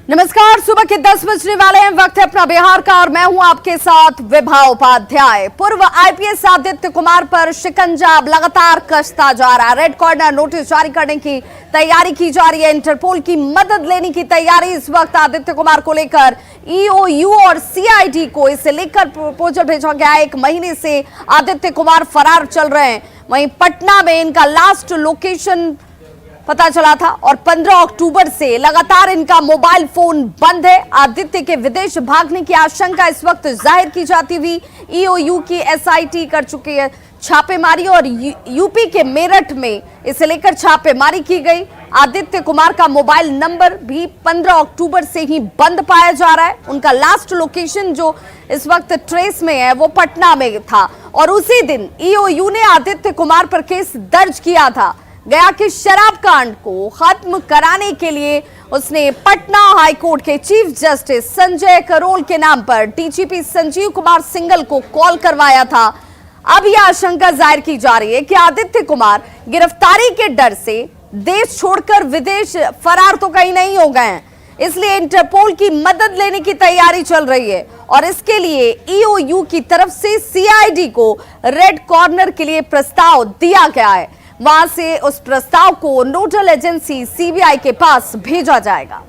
नमस्कार, सुबह के 10 बजने वाले हैं, वक्त है अपना बिहार का और मैं हूं आपके साथ विभा उपाध्याय। पूर्व आईपीएस आदित्य कुमार पर शिकंजा अब लगातार कसता जा रहा है। रेड कॉर्नर नोटिस जारी करने की तैयारी की जा रही है। इंटरपोल की मदद लेने की तैयारी इस वक्त आदित्य कुमार को लेकर ईओयू और सीआईडी को इसे लेकर प्रपोजल भेजा गया है। 1 महीने से आदित्य कुमार फरार चल रहे हैं। वहीं पटना में इनका लास्ट लोकेशन पता चला था और 15 अक्टूबर से लगातार इनका मोबाइल फोन बंद है। आदित्य के विदेश भागने की आशंका इस वक्त जाहिर की जाती हुई ईओयू की एसआईटी कर चुकी है छापेमारी और यूपी के मेरठ में इसे लेकर छापेमारी की गई। आदित्य कुमार का मोबाइल नंबर भी 15 अक्टूबर से ही बंद पाया जा रहा है। उनका लास्ट लोकेशन जो इस वक्त ट्रेस में है वो पटना में था और उसी दिन ईओयू ने आदित्य कुमार पर केस दर्ज किया था। गया कि शराब कांड को खत्म कराने के लिए उसने पटना हाईकोर्ट के चीफ जस्टिस संजय करोल के नाम पर डीजीपी संजीव कुमार सिंघल को कॉल करवाया था। अब यह आशंका जाहिर की जा रही है कि आदित्य कुमार गिरफ्तारी के डर से देश छोड़कर विदेश फरार तो कहीं नहीं हो गए हैं, इसलिए इंटरपोल की मदद लेने की तैयारी चल रही है और इसके लिए ईओयू की तरफ से सीआईडी को रेड कॉर्नर के लिए प्रस्ताव दिया गया है। वहां से उस प्रस्ताव को नोडल एजेंसी सीबीआई के पास भेजा जाएगा।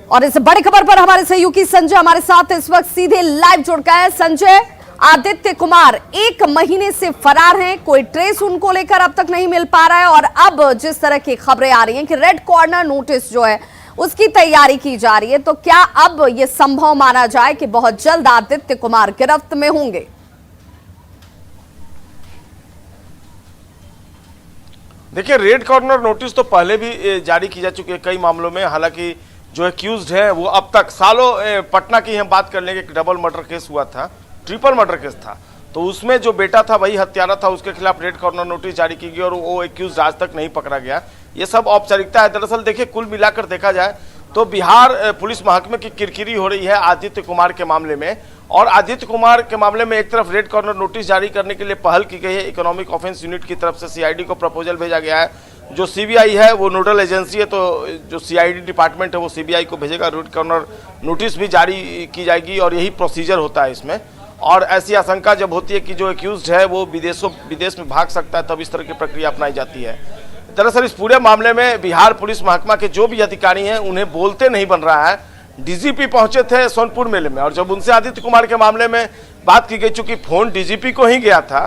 और इस बड़ी खबर पर हमारे सहयोगी संजय हमारे साथ इस वक्त सीधे लाइव जुड़ गए हैं। संजय, आदित्य कुमार 1 महीने से फरार हैं, कोई ट्रेस उनको लेकर अब तक नहीं मिल पा रहा है और अब जिस तरह की खबरें आ रही हैं कि रेड कॉर्नर नोटिस जो है उसकी तैयारी की जा रही है, तो क्या अब यह संभव माना जाए कि बहुत जल्द आदित्य कुमार गिरफ्त में होंगे? देखिए, रेड कॉर्नर नोटिस तो पहले भी जारी की जा चुकी है कई मामलों में। हालांकि जो एक्यूज्ड है वो अब तक सालों पटना की हम बात कर लेंगे, डबल मर्डर केस हुआ था, ट्रिपल मर्डर केस था, तो उसमें जो बेटा था वही हत्यारा था, उसके खिलाफ रेड कॉर्नर नोटिस जारी की गई और वो एक्यूज आज तक नहीं पकड़ा गया। ये सब औपचारिकता है। दरअसल देखिए, कुल मिलाकर देखा जाए तो बिहार पुलिस महकमे की किरकिरी हो रही है आदित्य कुमार के मामले में। और आदित्य कुमार के मामले में एक तरफ रेड कॉर्नर नोटिस जारी करने के लिए पहल की गई है। इकोनॉमिक ऑफेंस यूनिट की तरफ से सीआईडी को प्रपोजल भेजा गया है। जो सीबीआई है वो नोडल एजेंसी है, तो जो सीआईडी डिपार्टमेंट है वो सीबीआई को भेजेगा। रेड कॉर्नर नोटिस भी जारी की जाएगी और यही प्रोसीजर होता है इसमें। और ऐसी आशंका जब होती है कि जो एक्यूज्ड है वो विदेश में भाग सकता है, तब इस तरह की प्रक्रिया अपनाई जाती है। दरअसल इस पूरे मामले में बिहार पुलिस महकमा के जो भी अधिकारी हैं उन्हें बोलते नहीं बन रहा है। डीजीपी पहुंचे थे सोनपुर मेले में और जब उनसे आदित्य कुमार के मामले में बात की गई, चूंकि फोन डीजीपी को ही गया था,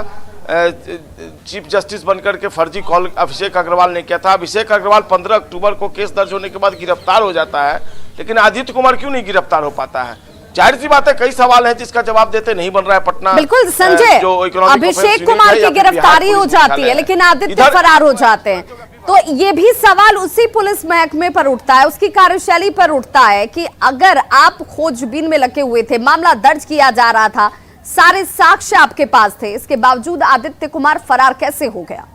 चीफ जस्टिस बनकर के फर्जी कॉल अभिषेक अग्रवाल ने किया था। अभिषेक अग्रवाल 15 अक्टूबर को केस दर्ज होने के बाद गिरफ्तार हो जाता है, लेकिन आदित्य कुमार क्यों नहीं गिरफ्तार हो पाता है? जाहिर सी बात है, कई सवाल हैं जिसका जवाब देते नहीं बन रहा है पटना। बिल्कुल संजय, अभिषेक कुमार की गिरफ्तारी हो जाती है लेकिन आदित्य फरार हो जाते हैं, तो ये भी सवाल उसी पुलिस महकमे पर उठता है, उसकी कार्यशैली पर उठता है कि अगर आप खोजबीन में लगे हुए थे, मामला दर्ज किया जा रहा था, सारे साक्ष्य आपके पास थे, इसके बावजूद आदित्य कुमार फरार कैसे हो गया?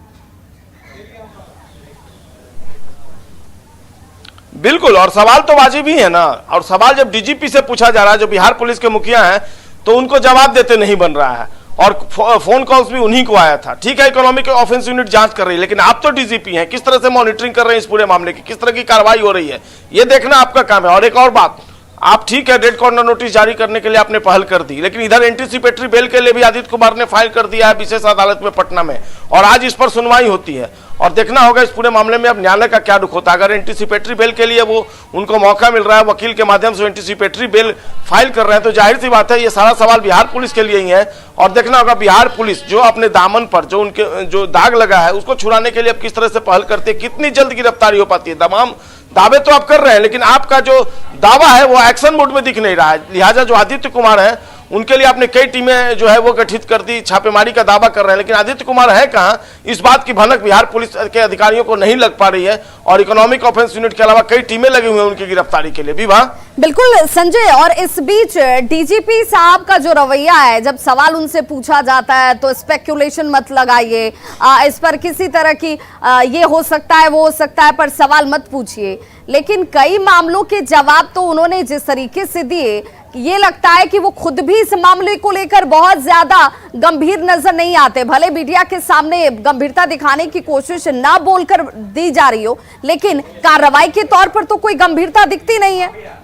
बिल्कुल, और सवाल तो वाजिब ही है ना। और सवाल जब डीजीपी से पूछा जा रहा है, जो बिहार पुलिस के मुखिया हैं, तो उनको जवाब देते नहीं बन रहा है। और फोन कॉल्स भी उन्हीं को आया था। ठीक है, इकोनॉमिक ऑफेंस यूनिट जांच कर रही है, लेकिन आप तो डीजीपी हैं, किस तरह से मॉनिटरिंग कर रहे हैं इस पूरे मामले की, किस तरह की कार्रवाई हो रही है, ये देखना आपका काम है। और एक और बात, आप ठीक है रेड कॉर्नर नोटिस जारी करने के लिए आपने पहल कर दी, लेकिन इधर एंटीसिपेटरी बेल के लिए भी आदित्य कुमार ने फाइल कर दिया है विशेष अदालत में पटना में, और आज इस पर सुनवाई होती है। और देखना होगा इस पूरे मामले में अब न्यायालय का क्या रुख होता है। अगर एंटीसिपेटरी बेल के लिए वो उनको मौका मिल रहा है, वकील के माध्यम से एंटीसिपेटरी बेल फाइल कर रहे हैं, तो जाहिर सी बात है ये सारा सवाल बिहार पुलिस के लिए ही है। और देखना होगा बिहार पुलिस जो अपने दामन पर जो उनके जो दाग लगा है उसको छुड़ाने के लिए अब किस तरह से पहल करती है, कितनी जल्द गिरफ्तारी हो पाती है। तमाम दावे तो आप कर रहे हैं, लेकिन आपका जो दावा है वो एक्शन मोड में दिख नहीं रहा है। लिहाजा जो आदित्य कुमार है उनके लिए आपने कई टीमें जो है वो गठित कर दी, छापेमारी का दावा कर रहे हैं, लेकिन आदित्य कुमार है कहां, इस बात की भनक बिहार पुलिस के अधिकारियों को नहीं लग पा रही है। और इकोनॉमिक ऑफेंस यूनिट के अलावा कई टीमें लगी हुई हैं उनकी गिरफ्तारी के लिए भी। बिल्कुल संजय, और इस बीच डीजीपी साहब का जो रवैया है, जब सवाल उनसे पूछा जाता है तो स्पेक्युलेशन मत लगाइए, इस पर किसी तरह की ये हो सकता है वो हो सकता है पर सवाल मत पूछिए, लेकिन कई मामलों के जवाब तो उन्होंने जिस तरीके से दिए ये लगता है कि वो खुद भी इस मामले को लेकर बहुत ज्यादा गंभीर नजर नहीं आते। भले मीडिया के सामने गंभीरता दिखाने की कोशिश ना बोलकर दी जा रही हो, लेकिन कार्रवाई के तौर पर तो कोई गंभीरता दिखती नहीं है।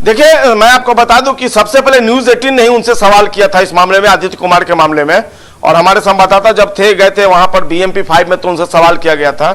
देखिए, मैं आपको बता दूं कि सबसे पहले न्यूज 18 ने ही उनसे सवाल किया था इस मामले में, आदित्य कुमार के मामले में, और हमारे संवाददाता जब गए थे वहां पर BMP 5 में, तो उनसे सवाल किया गया था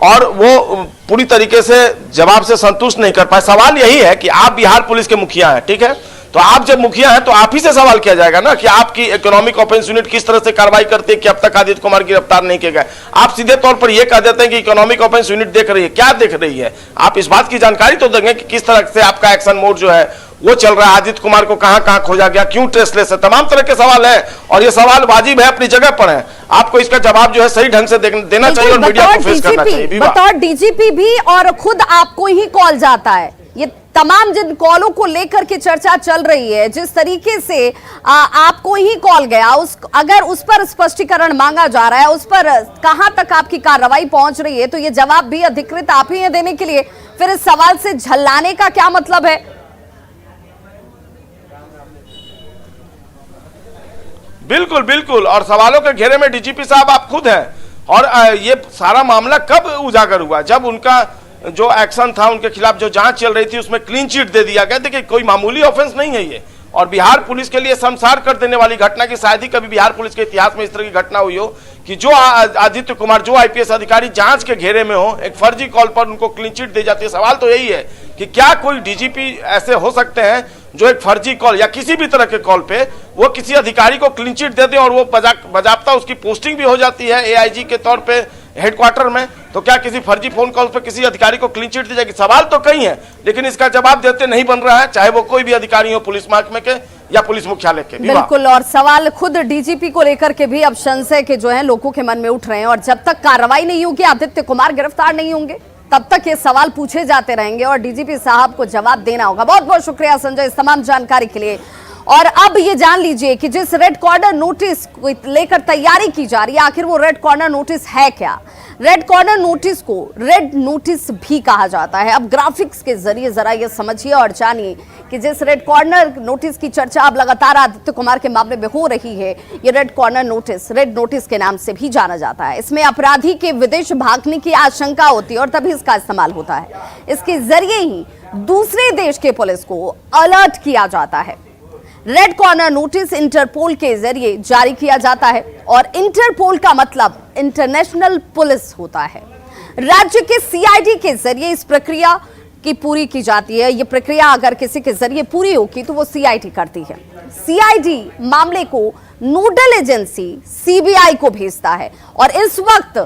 और वो पूरी तरीके से जवाब से संतुष्ट नहीं कर पाए। सवाल यही है कि आप बिहार पुलिस के मुखिया हैं, ठीक है, तो आप जब मुखिया हैं तो आप ही से सवाल किया जाएगा ना कि आपकी इकोनॉमिक ऑफेंस यूनिट किस तरह से कार्रवाई करती है कि अब तक आदित्य कुमार गिरफ्तार नहीं किए गए। आप सीधे तौर पर यह कह देते हैं कि इकोनॉमिक ऑफेंस यूनिट देख रही है, क्या देख रही है? आप इस बात की जानकारी तो देंगे कि किस तरह से आपका एक्शन मोड जो है वो चल रहा है, आदित्य कुमार को कहां कहां खोजा गया, क्यों ट्रेसलेस है, तमाम तरह के सवाल है और ये सवाल वाजिब है, अपनी जगह पर है। आपको इसका जवाब जो है सही ढंग से देना चाहिए और मीडिया को फेस करना चाहिए। बतौर डीजीपी भी और खुद आपको ही कॉल जाता है। ये तमाम जिन कॉलों को लेकर के चर्चा चल रही है, जिस तरीके से आपको ही कॉल गया, अगर उस पर स्पष्टीकरण मांगा जा रहा है, उस पर कहां तक आपकी कार्रवाई पहुंच रही है, तो ये जवाब भी अधिकृत आप ही हैं देने के लिए। फिर इस सवाल से झल्लाने का क्या मतलब है? बिल्कुल बिल्कुल, और सवालों के घेरे में डीजीपी साहब आप खुद हैं। और ये सारा मामला कब उजागर हुआ? जब उनका जो एक्शन था, उनके खिलाफ जो जांच चल रही थी, उसमें क्लीन चिट दे दिया गया। देखिए, कोई मामूली ऑफेंस नहीं है ये, और बिहार पुलिस के लिए शर्मसार कर देने वाली घटना की शायद ही कभी बिहार पुलिस के इतिहास में इस तरह की घटना हुई हो कि जो आदित्य कुमार, जो IPS अधिकारी जांच के घेरे में हो, एक फर्जी कॉल पर उनको क्लीन चिट दी जाती है। सवाल तो यही है कि क्या कोई डीजीपी ऐसे हो सकते हैं जो एक फर्जी कॉल या किसी भी तरह के कॉल पे वो किसी अधिकारी को क्लीन चिट दे दे और वो बजाबता उसकी पोस्टिंग भी हो जाती है AIG के तौर पे हेडक्वार्टर में? तो क्या किसी फर्जी फोन कॉल पे किसी अधिकारी को क्लीन चिट दी जाएगी? सवाल तो कई हैं, लेकिन इसका जवाब देते नहीं बन रहा है, चाहे वो कोई भी अधिकारी हो, पुलिस महकमे के या पुलिस मुख्यालय के। बिल्कुल, और सवाल खुद डीजीपी को लेकर के भी अब संशय के जो है लोगों के मन में उठ रहे हैं, और जब तक कार्रवाई नहीं होगी, आदित्य कुमार गिरफ्तार नहीं होंगे, तब तक ये सवाल पूछे जाते रहेंगे और डीजीपी साहब को जवाब देना होगा। बहुत बहुत शुक्रिया संजय इस तमाम जानकारी के लिए। और अब ये जान लीजिए कि जिस रेड कॉर्नर नोटिस को लेकर तैयारी की जा रही है, आखिर वो रेड कॉर्नर नोटिस है क्या? रेड कॉर्नर नोटिस को रेड नोटिस भी कहा जाता है। अब ग्राफिक्स के जरिए जरा ये समझिए और जानिए कि जिस रेड कॉर्नर नोटिस की चर्चा अब लगातार आदित्य कुमार के मामले में हो रही है, ये red corner notice red notice के नाम से भी जाना जाता है। इसमें अपराधी के विदेश भागने की आशंका होती है और तभी इसका इस्तेमाल होता है। इसके जरिए ही दूसरे देश के पुलिस को अलर्ट किया जाता है। रेड कॉर्नर नोटिस इंटरपोल के जरिए जारी किया जाता है और इंटरपोल का मतलब इंटरनेशनल पुलिस होता है। राज्य के CID के जरिए इस प्रक्रिया की पूरी की जाती है। ये प्रक्रिया अगर किसी के जरिए पूरी होगी तो वो CID करती है। CID मामले को नोडल एजेंसी CBI को भेजता है और इस वक्त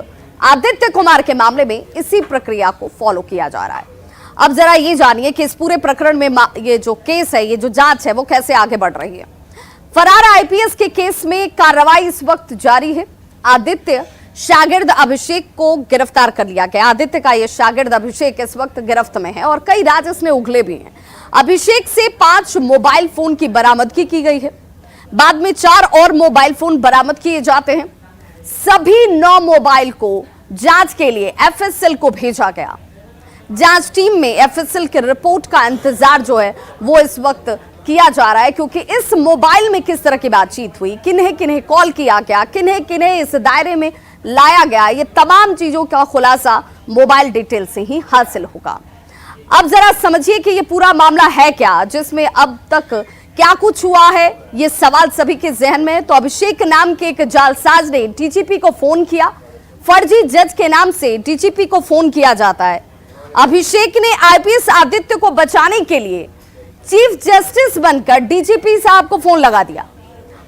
आदित्य कुमार के मामले में इसी प्रक्रिया को फॉलो किया जा रहा है। अब जरा ये जानिए कि इस पूरे प्रकरण में ये जो केस है, ये जो जांच है, वो कैसे आगे बढ़ रही है। फरार IPS के केस में कार्रवाई इस वक्त जारी है। आदित्य शागिर्द अभिषेक को गिरफ्तार कर लिया गया। आदित्य का ये शागिर्द अभिषेक इस वक्त गिरफ्त में है और कई राज इसमें उगले भी हैं। अभिषेक से 5 मोबाइल फोन की बरामदगी की गई है। बाद में 4 और मोबाइल फोन बरामद किए जाते हैं। सभी 9 मोबाइल को जांच के लिए FSL को भेजा गया। जांच टीम में FSL की रिपोर्ट का इंतजार जो है वो इस वक्त किया जा रहा है, क्योंकि इस मोबाइल में किस तरह की बातचीत हुई, किन्हें किन्हें कॉल किया गया, किन्हें किन्हें इस दायरे में लाया गया, ये तमाम चीजों का खुलासा मोबाइल डिटेल से ही हासिल होगा। अब जरा समझिए कि ये पूरा मामला है क्या, जिसमें अब तक क्या कुछ हुआ है, ये सवाल सभी के जहन में है। तो अभिषेक नाम के एक जालसाज ने DGP को फोन किया। फर्जी जज के नाम से DGP को फोन किया जाता है। अभिषेक ने IPS आदित्य को बचाने के लिए चीफ जस्टिस बनकर DGP साहब को फोन लगा दिया।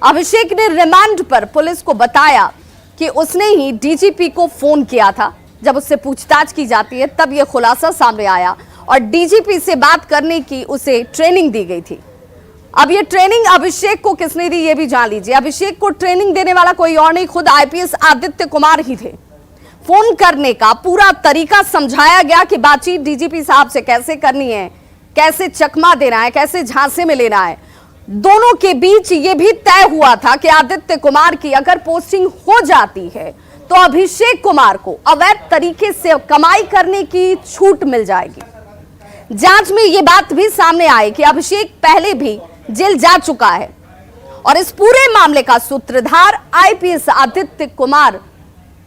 अभिषेक ने रिमांड पर पुलिस को बताया कि उसने ही DGP को फोन किया था। जब उससे पूछताछ की जाती है तब यह खुलासा सामने आया और DGP से बात करने की उसे ट्रेनिंग दी गई थी। अब ये ट्रेनिंग अभिषेक को किसने दी ये भी जान लीजिए। अभिषेक को ट्रेनिंग देने वाला कोई और नहीं, खुद IPS आदित्य कुमार ही थे। फोन करने का पूरा तरीका समझाया गया कि बातचीत DGP साहब से कैसे करनी है, कैसे चकमा देना है, कैसे झांसे में लेना है। दोनों के बीच ये भी तय हुआ था कि आदित्य कुमार की अगर पोस्टिंग हो जाती है तो अभिषेक कुमार को अवैध तरीके से कमाई करने की छूट मिल जाएगी। जांच में ये बात भी सामने आई कि अभिषेक पहले भी जेल जा चुका है और इस पूरे मामले का सूत्रधार आईपीएस आदित्य कुमार,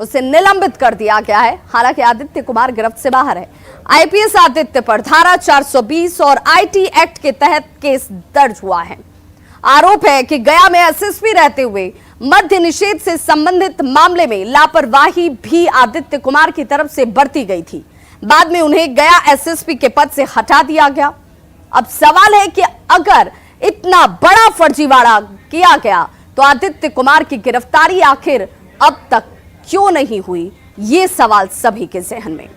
उसे निलंबित कर दिया गया है। हालांकि आदित्य कुमार गिरफ्त से बाहर है। आईपीएस आदित्य पर धारा 420 और आईटी एक्ट के तहत केस दर्ज हुआ है। आरोप है कि गया में एसएसपी रहते हुए मद्य निषेध से संबंधित मामले में लापरवाही भी आदित्य कुमार की तरफ से बरती गई थी। बाद में उन्हें गया एसएसपी के पद से हटा दिया गया। अब सवाल है कि अगर इतना बड़ा फर्जीवाड़ा किया गया तो आदित्य कुमार की गिरफ्तारी आखिर अब तक क्यों नहीं हुई, ये सवाल सभी के जहन में।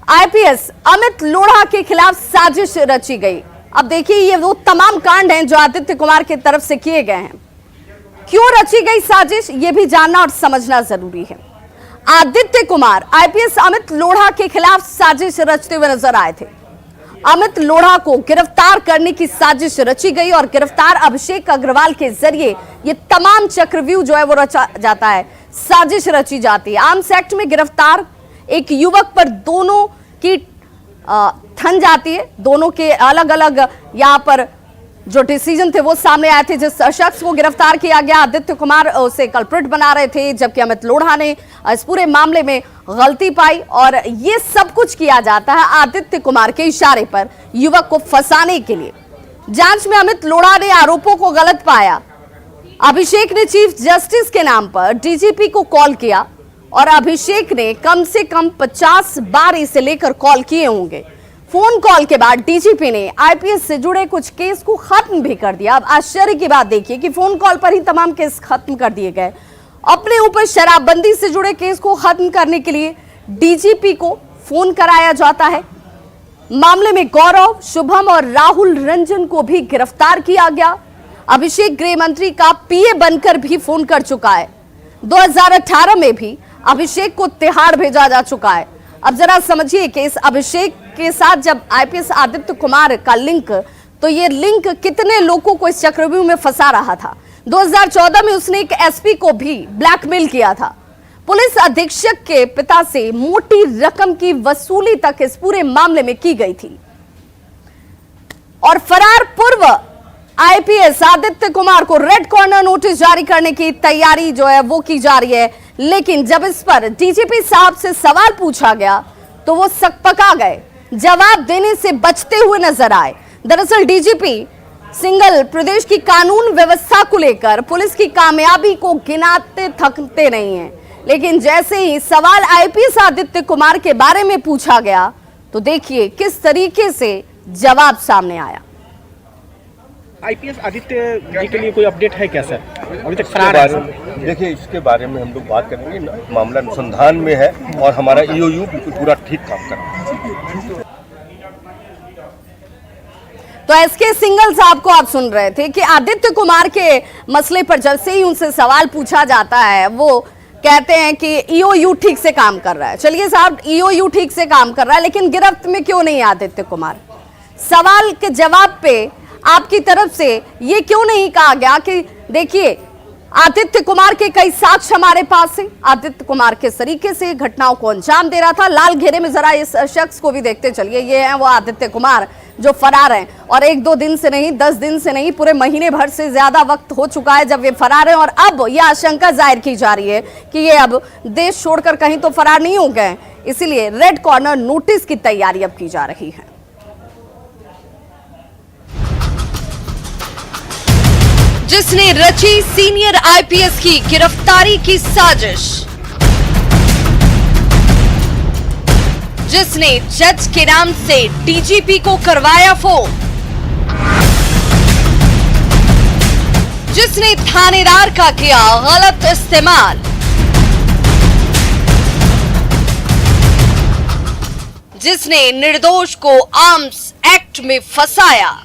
आईपीएस अमित लोढ़ा के खिलाफ साजिश रची गई। अब देखिए, ये वो तमाम कांड हैं जो आदित्य कुमार की तरफ से किए गए हैं। क्यों रची गई साजिश, ये भी जानना और समझना जरूरी है। आदित्य कुमार आईपीएस अमित लोढ़ा के खिलाफ साजिश रचते हुए नजर आए थे। अमित लोढ़ा को गिरफ्तार करने की साजिश रची गई और गिरफ्तार अभिषेक अग्रवाल के जरिए ये तमाम चक्रव्यूह जो है वो रचा जाता है, साजिश रची जाती है। आर्म्स एक्ट में गिरफ्तार एक युवक पर दोनों की थन जाती है। दोनों के अलग अलग यहाँ पर जो डिसीजन थे वो सामने आए थे। जिस शख्स को गिरफ्तार किया गया, आदित्य कुमार उसे कल्प्रिट बना रहे थे, जबकि अमित लोढ़ा ने इस पूरे मामले में गलती पाई। और ये सब कुछ किया जाता है आदित्य कुमार के इशारे पर युवक को फंसाने के लिए। जांच में अमित लोढ़ा ने आरोपों को गलत पाया। अभिषेक ने चीफ जस्टिस के नाम पर डीजीपी को कॉल किया और अभिषेक ने कम से कम 50 बार इसे लेकर कॉल किए होंगे। फोन कॉल के बाद डीजीपी ने आईपीएस से जुड़े कुछ केस को खत्म भी कर दिया। अब आश्चर्य की बात देखिए कि फोन कॉल पर ही तमाम केस खत्म कर दिए गए। अपने ऊपर शराबबंदी से जुड़े केस को खत्म करने के लिए डीजीपी को फोन कराया जाता है। मामले में गौरव, शुभम और राहुल रंजन को भी गिरफ्तार किया गया। अभिषेक गृह मंत्री का पीए बनकर भी फोन कर चुका है। 2018 में भी अभिषेक को तिहाड़ भेजा जा चुका है। अब जरा समझिए कि इस अभिषेक के साथ जब आईपीएस आदित्य कुमार का लिंक, तो ये लिंक कितने लोगों को इस चक्रव्यूह में फंसा रहा था। 2014 में उसने एक एसपी को भी ब्लैकमेल किया था। पुलिस अधीक्षक के पिता से मोटी रकम की वसूली तक इस पूरे मामले में की गई थी। और फरार पूर्व आईपीएस आदित्य कुमार को रेड कॉर्नर नोटिस जारी करने की तैयारी जो है वो की जा रही है। लेकिन जब इस पर डीजीपी साहब से सवाल पूछा गया तो वो सकपका गए, जवाब देने से बचते हुए नजर आए। दरअसल डीजीपी सिंगल प्रदेश की कानून व्यवस्था को लेकर पुलिस की कामयाबी को गिनाते थकते नहीं हैं। लेकिन जैसे ही सवाल आईपीएस आदित्य कुमार के बारे में पूछा गया तो देखिए किस तरीके से जवाब सामने आया। आईपीएस आदित्य जी के लिए कोई अपडेट है क्या सर? अभी तक फरार है। देखिए, इसके बारे में हम लोग बात करेंगे। मामला अनुसंधान में है और हमारा ईओयू बिल्कुल पूरा ठीक काम कर रहा है। तो एसके सिंगल साहब को आप सुन रहे थे कि आदित्य कुमार के मसले पर जैसे ही उनसे सवाल पूछा जाता है वो कहते हैं कि ईओयू ठीक से काम कर रहा है। चलिए साहब, ईओयू ठीक से काम कर रहा है, लेकिन गिरफ्त में क्यों नहीं आदित्य कुमार? सवाल के जवाब पे आपकी तरफ से ये क्यों नहीं कहा गया कि देखिए आदित्य कुमार के कई साक्ष्य हमारे पास हैं, आदित्य कुमार किस तरीके से घटनाओं को अंजाम दे रहा था। लाल घेरे में जरा इस शख्स को भी देखते चलिए। ये है वो आदित्य कुमार जो फरार हैं और 1-2 दिन से नहीं, 10 दिन से नहीं, पूरे महीने भर से ज्यादा वक्त हो चुका है जब ये फरार हैं। और अब यह आशंका जाहिर की जा रही है कि ये अब देश छोड़कर कहीं तो फरार नहीं हो गए। इसीलिए रेड कॉर्नर नोटिस की तैयारी अब की जा रही है। जिसने रची सीनियर आईपीएस की गिरफ्तारी की साजिश, जिसने जज के नाम से डीजीपी को करवाया फोन, जिसने थानेदार का किया गलत इस्तेमाल, जिसने निर्दोष को आर्म्स एक्ट में फंसाया,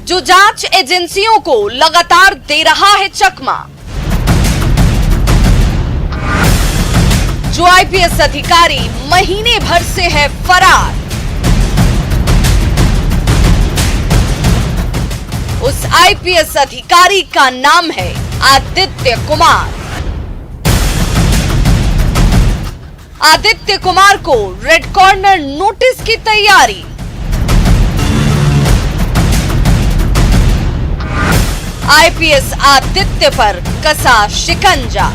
जो जांच एजेंसियों को लगातार दे रहा है चकमा, जो आईपीएस अधिकारी महीने भर से है फरार, उस आईपीएस अधिकारी का नाम है आदित्य कुमार। आदित्य कुमार को रेड कॉर्नर नोटिस की तैयारी। आईपीएस आदित्य पर कसा शिकंजा।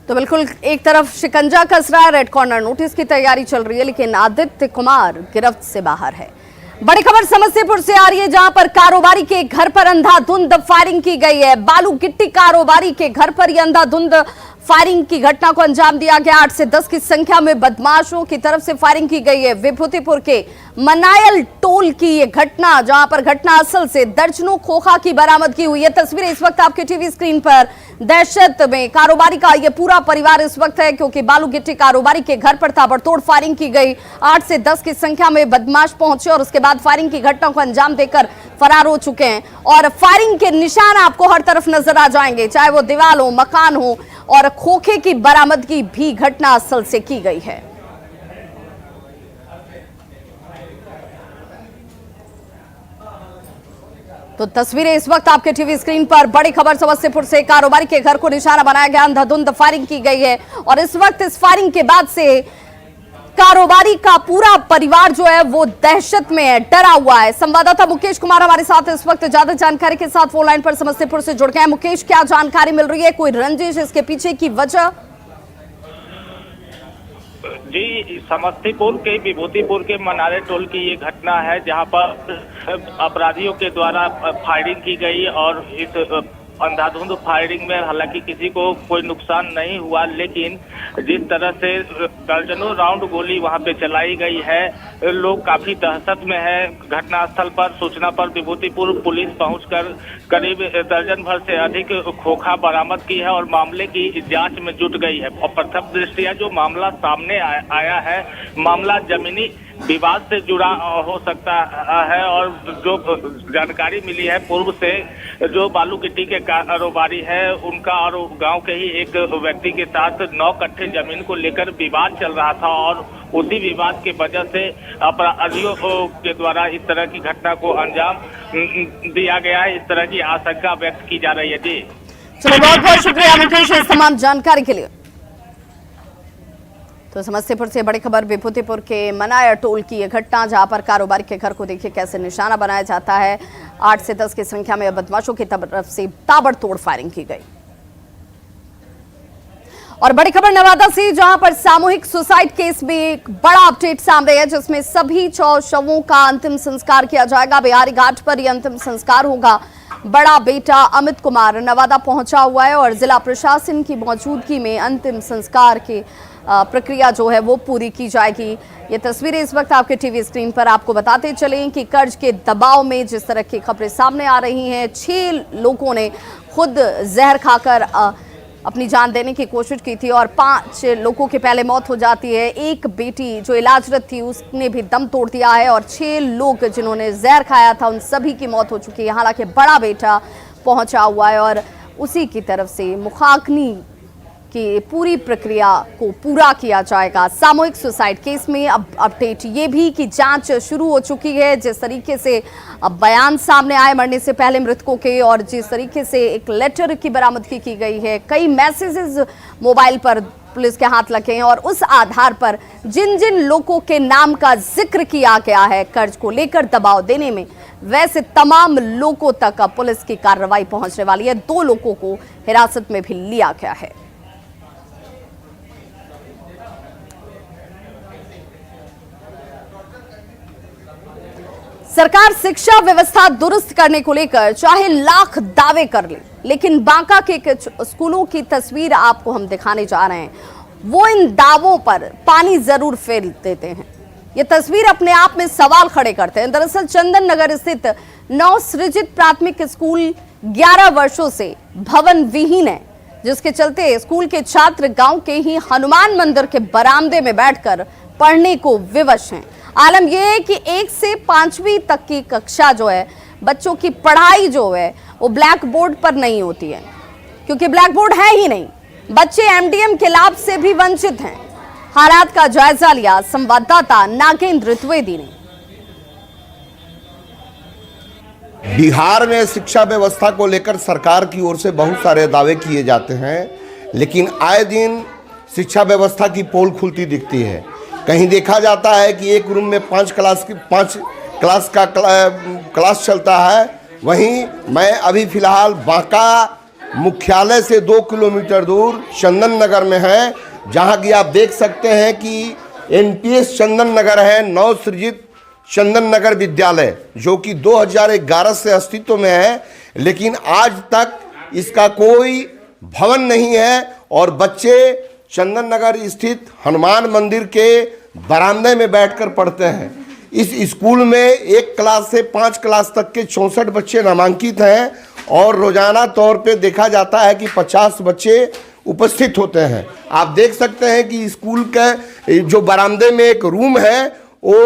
तो बिल्कुल एक तरफ शिकंजा कस रहा है, रेड कॉर्नर नोटिस की तैयारी चल रही है, लेकिन आदित्य कुमार गिरफ्त से बाहर है। बड़ी खबर समस्तीपुर से आ रही है, जहां पर कारोबारी के घर पर अंधाधुंध फायरिंग की गई है। बालू गिट्टी कारोबारी के घर पर यह अंधाधुंध फायरिंग की घटना को अंजाम दिया गया। 8 से 10 की संख्या में बदमाशों की तरफ से फायरिंग की गई है। विभूतिपुर के मनायल टोल की ये घटना, जहां पर घटना स्थल से दर्जनों खोखा की बरामदगी हुई है। तस्वीरें इस वक्त आपके टीवी स्क्रीन पर। दहशत में कारोबारी का ये पूरा परिवार इस वक्त है, क्योंकि बालू गिट्टी कारोबारी के घर पर ताबड़तोड़ फायरिंग की गई। 8 से 10 की संख्या में बदमाश पहुंचे और उसके बाद फायरिंग की घटना को अंजाम देकर फरार हो चुके हैं। और फायरिंग के निशान आपको हर तरफ नजर आ जाएंगे, चाहे वो दीवार हो, मकान हो, और खोखे की बरामदगी भी घटना स्थल से की गई है। तो तस्वीरें इस वक्त आपके टीवी स्क्रीन पर। बड़ी खबर समस्तीपुर से, कारोबारी के घर को निशाना बनाया गया, अंधाधुंध फायरिंग की गई है और इस वक्त इस फायरिंग के बाद से कारोबारी का पूरा परिवार जो है वो दहशत में है, डरा हुआ है। संवाददाता मुकेश कुमार हमारे साथ इस वक्त ज्यादा जानकारी के साथ फोन लाइन पर समस्तीपुर से जुड़ गए हैं। मुकेश, क्या जानकारी मिल रही है? कोई रंजिश, इसके पीछे की वजह? जी, समस्तीपुर के विभूतिपुर के मनारे टोल की ये घटना है, जहां पर अपराधियों के द्वारा फायरिंग की गई और इस अंधाधुंध फायरिंग में हालांकि किसी को कोई नुकसान नहीं हुआ, लेकिन जिस तरह से दर्जनों राउंड गोली वहां पे चलाई गई है, लोग काफी दहशत में हैं। घटनास्थल पर सूचना पर विभूतिपुर पुलिस पहुंचकर करीब दर्जन भर से अधिक खोखा बरामद की है और मामले की जांच में जुट गई है। और प्रथम दृष्टया जो मामला सामने आया है, मामला जमीनी विवाद से जुड़ा हो सकता है और जो जानकारी मिली है पूर्व से, जो बालू गिट्टी के कारोबारी है उनका और गांव के ही एक व्यक्ति के साथ 9 कट्ठे जमीन को लेकर विवाद चल रहा था और उसी विवाद के वजह से अपराधियों के द्वारा इस तरह की घटना को अंजाम दिया गया है। इस तरह की आशंका व्यक्त की जा रही है। जी चलो, बहुत बहुत शुक्रिया मुकेश इस तमाम जानकारी के लिए। तो समस्तीपुर से बड़ी खबर, विभूतिपुर के मनाया टोल की यह घटना, जहां पर कारोबारी के घर को देखिए कैसे निशाना बनाया जाता है। 8 से 10 की संख्या में बदमाशों की तरफ से ताबड़तोड़ फायरिंग की गई। और बड़ी खबर नवादा से, जहां पर सामूहिक सुसाइड केस में एक बड़ा अपडेट सामने है, जिसमें सभी 4 शवों का अंतिम संस्कार किया जाएगा। बिहारी घाट पर यह अंतिम संस्कार होगा। बड़ा बेटा अमित कुमार नवादा पहुंचा हुआ है और जिला प्रशासन की मौजूदगी में अंतिम संस्कार की प्रक्रिया जो है वो पूरी की जाएगी। ये तस्वीरें इस वक्त आपके टीवी स्क्रीन पर। आपको बताते चलें कि कर्ज के दबाव में जिस तरह की खबरें सामने आ रही हैं, 6 लोगों ने खुद जहर खाकर अपनी जान देने की कोशिश की थी और 5 लोगों की पहले मौत हो जाती है। एक बेटी जो इलाजरत थी उसने भी दम तोड़ दिया है और 6 लोग जिन्होंने जहर खाया था उन सभी की मौत हो चुकी है। हालांकि बड़ा बेटा पहुंचा हुआ है और उसी की तरफ से मुखाग्नि की पूरी प्रक्रिया को पूरा किया जाएगा। सामूहिक सुसाइड केस में अब अपडेट ये भी कि जांच शुरू हो चुकी है। जिस तरीके से अब बयान सामने आए मरने से पहले मृतकों के और जिस तरीके से एक लेटर की बरामदगी की गई है, कई मैसेजेस मोबाइल पर पुलिस के हाथ लगे हैं और उस आधार पर जिन जिन लोगों के नाम का जिक्र किया गया है कर्ज को लेकर दबाव देने में, वैसे तमाम लोगों तक अब पुलिस की कार्रवाई पहुंचने वाली है। 2 लोगों को हिरासत में भी लिया गया है। सरकार शिक्षा व्यवस्था दुरुस्त करने को लेकर चाहे लाख दावे कर ले, लेकिन बांका के कुछ स्कूलों की तस्वीर आपको हम दिखाने जा रहे हैं, वो इन दावों पर पानी जरूर फेर देते हैं। ये तस्वीर अपने आप में सवाल खड़े करते हैं। दरअसल चंदन नगर स्थित नवसृजित प्राथमिक स्कूल 11 वर्षों से भवन विहीन है, जिसके चलते स्कूल के छात्र गांव के ही हनुमान मंदिर के बरामदे में बैठकर पढ़ने को विवश हैं। आलम यह है कि 1 से 5वीं तक की कक्षा जो है बच्चों की पढ़ाई जो है वो ब्लैक बोर्ड पर नहीं होती है, क्योंकि ब्लैक बोर्ड है ही नहीं। बच्चे एमडीएम के लाभ से भी वंचित हैं। हालात का जायजा लिया संवाददाता नागेंद्र द्विवेदी ने। बिहार में शिक्षा व्यवस्था को लेकर सरकार की ओर से बहुत सारे दावे किए जाते हैं, लेकिन आए दिन शिक्षा व्यवस्था की पोल खुलती दिखती है। कहीं देखा जाता है कि एक रूम में 5 क्लास का क्लास चलता है। वहीं मैं अभी फ़िलहाल बांका मुख्यालय से 2 किलोमीटर दूर चंदन नगर में है, जहां कि आप देख सकते हैं कि एनपीएस चंदन नगर है, नव सृजित चंदन नगर विद्यालय, जो कि 2011 से अस्तित्व में है, लेकिन आज तक इसका कोई भवन नहीं है और बच्चे चंदन नगर स्थित हनुमान मंदिर के बरामदे में बैठकर पढ़ते हैं। इस स्कूल में 1 क्लास से 5 क्लास तक के 64 बच्चे नामांकित हैं और रोजाना तौर पे देखा जाता है कि 50 बच्चे उपस्थित होते हैं। आप देख सकते हैं कि स्कूल के जो बरामदे में एक रूम है वो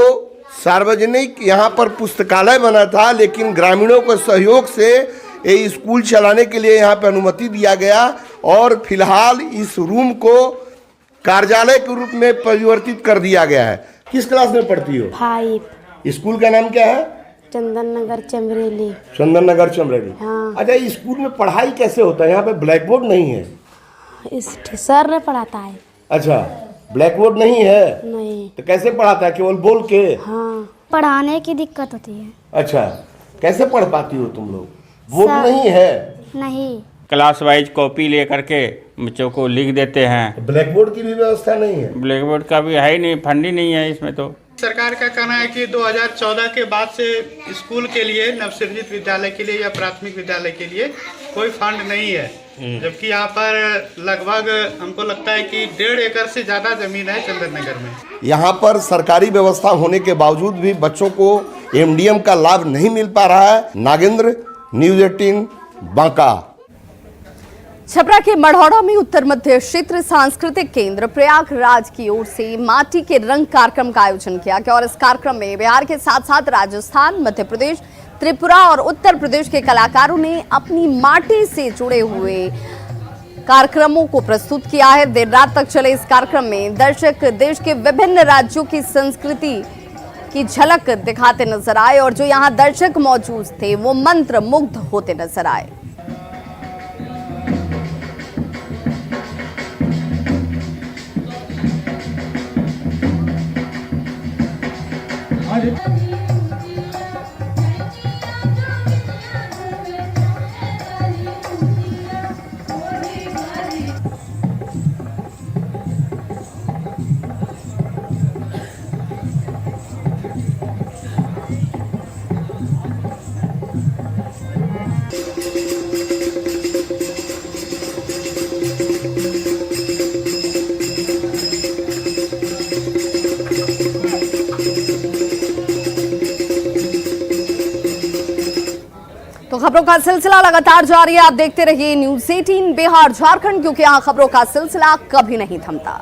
सार्वजनिक यहाँ पर पुस्तकालय बना था, लेकिन ग्रामीणों के सहयोग से ये स्कूल चलाने के लिए यहाँ पे अनुमति दिया गया और फिलहाल इस रूम को कार्यालय के रूप में परिवर्तित कर दिया गया है। किस क्लास में पढ़ती हो? 5। स्कूल का नाम क्या है? चंदन नगर चमरेली। चंदन नगर चमरेली। हाँ। अच्छा, इस स्कूल में पढ़ाई कैसे होता है? यहाँ पे ब्लैक बोर्ड नहीं है? इस सर ने पढ़ाता है। अच्छा, ब्लैक बोर्ड नहीं है? नहीं। तो कैसे पढ़ाता है? केवल बोल के? हाँ, पढ़ाने की दिक्कत होती है। अच्छा, कैसे पढ़ पाती हो तुम लोग? बोर्ड नहीं है? नहीं। क्लास वाइज कॉपी ले करके बच्चों को लिख देते हैं। ब्लैक बोर्ड की भी व्यवस्था नहीं है? ब्लैक बोर्ड का भी है ही नहीं, फंड ही नहीं है इसमें। तो सरकार का कहना है कि 2014 के बाद से स्कूल के लिए, नवसृजित विद्यालय के लिए या प्राथमिक विद्यालय के लिए कोई फंड नहीं है, जबकि यहाँ पर लगभग हमको लगता है कि 1.5 एकड़ से ज़्यादा जमीन है चंदन नगर में। यहाँ पर सरकारी व्यवस्था होने के बावजूद भी बच्चों को एमडीएम का लाभ नहीं मिल पा रहा है। नागेंद्र, न्यूज़ 18 बांका। छपरा के मढ़ौरा में उत्तर मध्य क्षेत्र सांस्कृतिक केंद्र प्रयागराज की ओर से माटी के रंग कार्यक्रम का आयोजन किया गया और इस कार्यक्रम में बिहार के साथ साथ राजस्थान, मध्य प्रदेश, त्रिपुरा और उत्तर प्रदेश के कलाकारों ने अपनी माटी से जुड़े हुए कार्यक्रमों को प्रस्तुत किया है। देर रात तक चले इस कार्यक्रम में दर्शक देश के विभिन्न राज्यों की संस्कृति की झलक दिखाते नजर आए और जो यहाँ दर्शक मौजूद थे वो मंत्र मुग्ध होते नजर आए। तो खबरों का सिलसिला लगातार जारी है। आप देखते रहिए न्यूज़ 18 बिहार झारखंड, क्योंकि यहाँ खबरों का सिलसिला कभी नहीं थमता।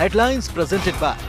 Headlines presented by